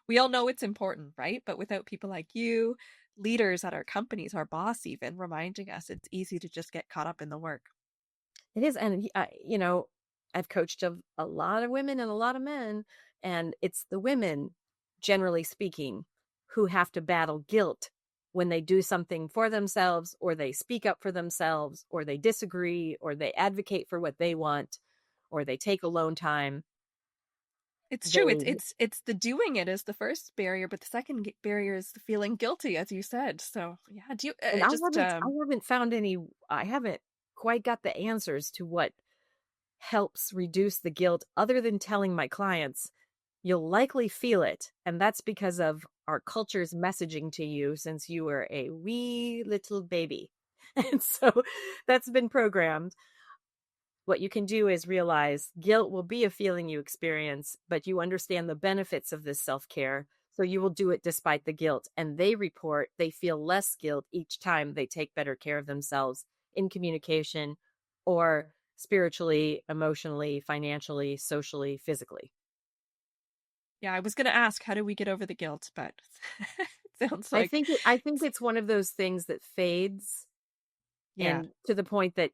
we all know it's important, right? But without people like you, leaders at our companies, our boss even reminding us, it's easy to just get caught up in the work. It is. And, I've coached a lot of women and a lot of men, and it's the women, generally speaking, who have to battle guilt when they do something for themselves, or they speak up for themselves, or they disagree, or they advocate for what they want, or they take alone time. It's true. It's They, it's it's the doing it is the first barrier, but the second barrier is the feeling guilty, as you said. So yeah, do you and just I haven't found any, I haven't quite got the answers to what helps reduce the guilt other than telling my clients, you'll likely feel it. And that's because of our culture's messaging to you since you were a wee little baby. And so that's been programmed. What you can do is realize guilt will be a feeling you experience, but you understand the benefits of this self care. So you will do it despite the guilt. And they report they feel less guilt each time they take better care of themselves in communication or spiritually, emotionally, financially, socially, physically. yeah, I was going to ask, how do we get over the guilt? But it sounds like, I think it's one of those things that fades, yeah, and to the point that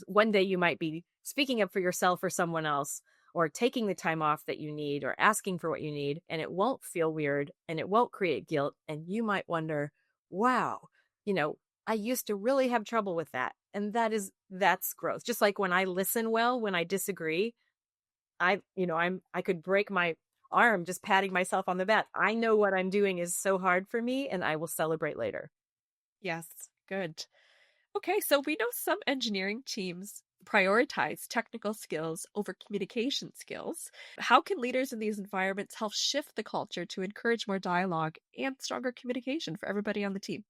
one day you might be speaking up for yourself or someone else, or taking the time off that you need, or asking for what you need, and it won't feel weird and it won't create guilt. And you might wonder, wow, you know, I used to really have trouble with that. And that's growth. Just like when I listen well, when I disagree, I could break my arm just patting myself on the back. I know what I'm doing is so hard for me, and I will celebrate later. yes, good. Okay, so we know some engineering teams prioritize technical skills over communication skills. How can leaders in these environments help shift the culture to encourage more dialogue and stronger communication for everybody on the team?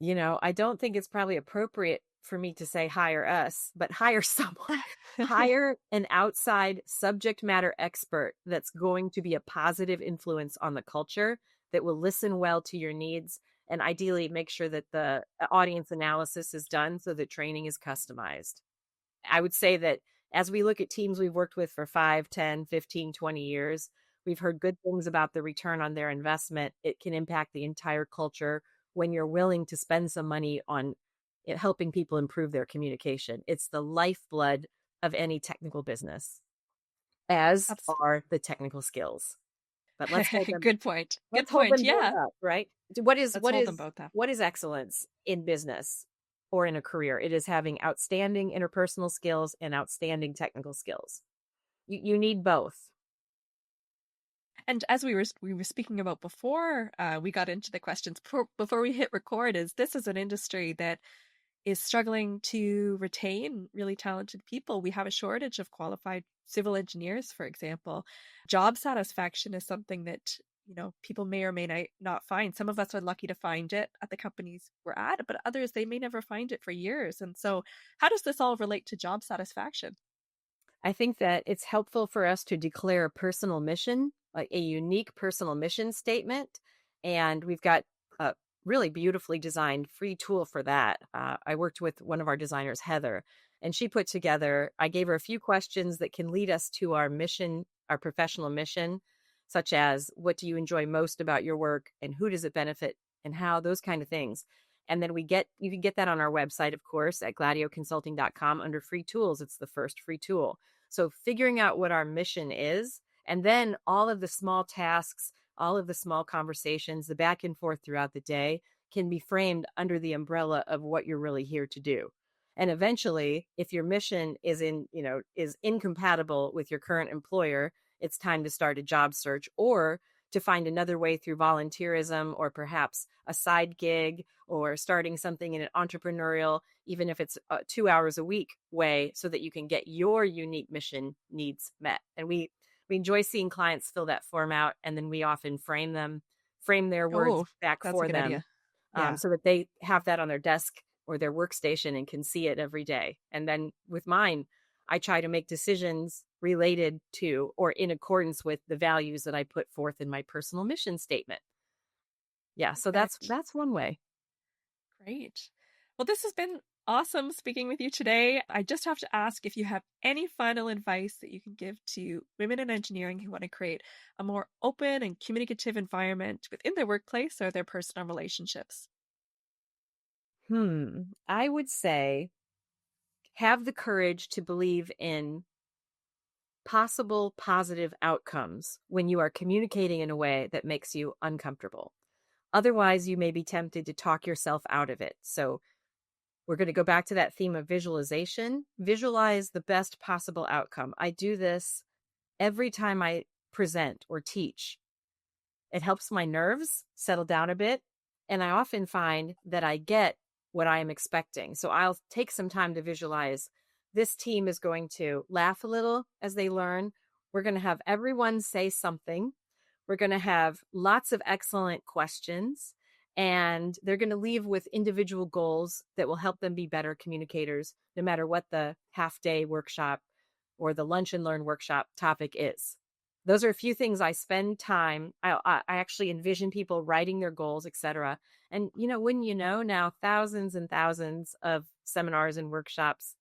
I don't think it's probably appropriate for me to say hire us, but hire someone. Hire an outside subject matter expert that's going to be a positive influence on the culture, that will listen well to your needs, and ideally make sure that the audience analysis is done so that training is customized. I would say that as we look at teams we've worked with for 5, 10, 15, 20 years, we've heard good things about the return on their investment. It can impact the entire culture when you're willing to spend some money on it, helping people improve their communication. It's the lifeblood of any technical business, as That's are the technical skills. But let's hold them good point. Good let's hold point. them both Yeah. up, right? What is Let's what hold them is both up. what is excellence in business or in a career? It is having outstanding interpersonal skills and outstanding technical skills. You need both. And as we were speaking about before, we got into the questions before we hit record. Is this is an industry that is struggling to retain really talented people. We have a shortage of qualified civil engineers, for example. Job satisfaction is something that, people may or may not find. Some of us are lucky to find it at the companies we're at, but others, they may never find it for years. And so, how does this all relate to job satisfaction? I think that it's helpful for us to declare a personal mission, like a unique personal mission statement. And we've got a really beautifully designed free tool for that. I worked with one of our designers, Heather, and she put together, I gave her a few questions that can lead us to our mission, our professional mission, such as what do you enjoy most about your work and who does it benefit and how, those kind of things. And then you can get that on our website, of course, at gladioconsulting.com under free tools. It's the first free tool. So figuring out what our mission is, and then all of the small tasks, all of the small conversations, the back and forth throughout the day can be framed under the umbrella of what you're really here to do. And eventually, if your mission is incompatible with your current employer, it's time to start a job search, or to find another way through volunteerism, or perhaps a side gig, or starting something in an entrepreneurial, even if it's 2 hours a week way, so that you can get your unique mission needs met. And we enjoy seeing clients fill that form out, and then we often frame their words Oh, back that's a for good them, idea. Yeah. so that they have that on their desk or their workstation and can see it every day. And then with mine, I try to make decisions related to or in accordance with the values that I put forth in my personal mission statement. Yeah, so Perfect. that's one way. Great. Well, this has been awesome speaking with you today. I just have to ask if you have any final advice that you can give to women in engineering who want to create a more open and communicative environment within their workplace or their personal relationships. I would say have the courage to believe in possible positive outcomes when you are communicating in a way that makes you uncomfortable. Otherwise, you may be tempted to talk yourself out of it. So we're going to go back to that theme of visualization. Visualize the best possible outcome. I do this every time I present or teach. It helps my nerves settle down a bit. And I often find that I get what I am expecting. So I'll take some time to visualize. This team is going to laugh a little as they learn. We're going to have everyone say something. We're going to have lots of excellent questions, and they're going to leave with individual goals that will help them be better communicators, no matter what the half-day workshop or the lunch and learn workshop topic is. Those are a few things I spend time. I actually envision people writing their goals, etc. And, wouldn't you know, now thousands and thousands of seminars and workshops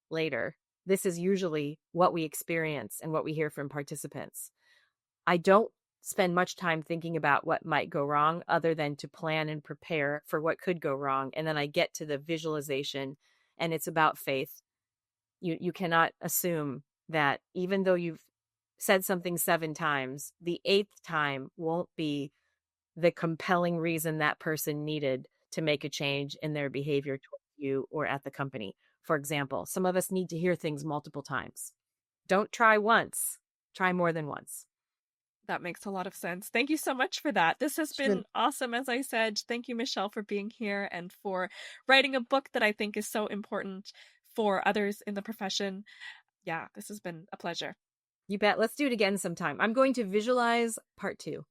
later, this is usually what we experience and what we hear from participants. I don't spend much time thinking about what might go wrong other than to plan and prepare for what could go wrong. And then I get to the visualization, and it's about faith. You cannot assume that even though you've said something 7 times, the 8th time won't be the compelling reason that person needed to make a change in their behavior towards you or at the company. For example, some of us need to hear things multiple times. Don't try once, try more than once. That makes a lot of sense. Thank you so much for that. This has been awesome, as I said. Thank you, Michelle, for being here and for writing a book that I think is so important for others in the profession. Yeah, this has been a pleasure. You bet. Let's do it again sometime. I'm going to visualize part 2.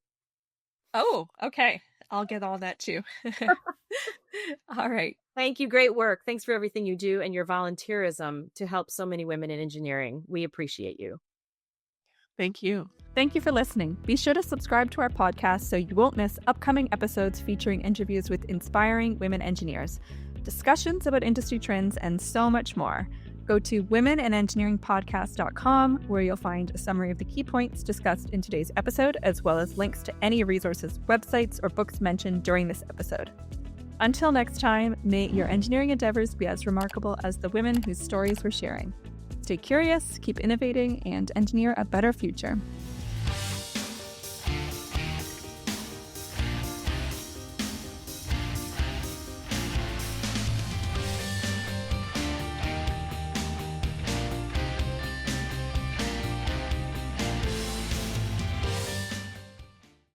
Oh, okay. I'll get all that too. All right. Thank you. Great work. Thanks for everything you do and your volunteerism to help so many women in engineering. We appreciate you. Thank you. Thank you for listening. Be sure to subscribe to our podcast so you won't miss upcoming episodes featuring interviews with inspiring women engineers, discussions about industry trends, and so much more. Go to womenandengineeringpodcast.com, where you'll find a summary of the key points discussed in today's episode, as well as links to any resources, websites, or books mentioned during this episode. Until next time, may your engineering endeavors be as remarkable as the women whose stories we're sharing. Stay curious, keep innovating, and engineer a better future.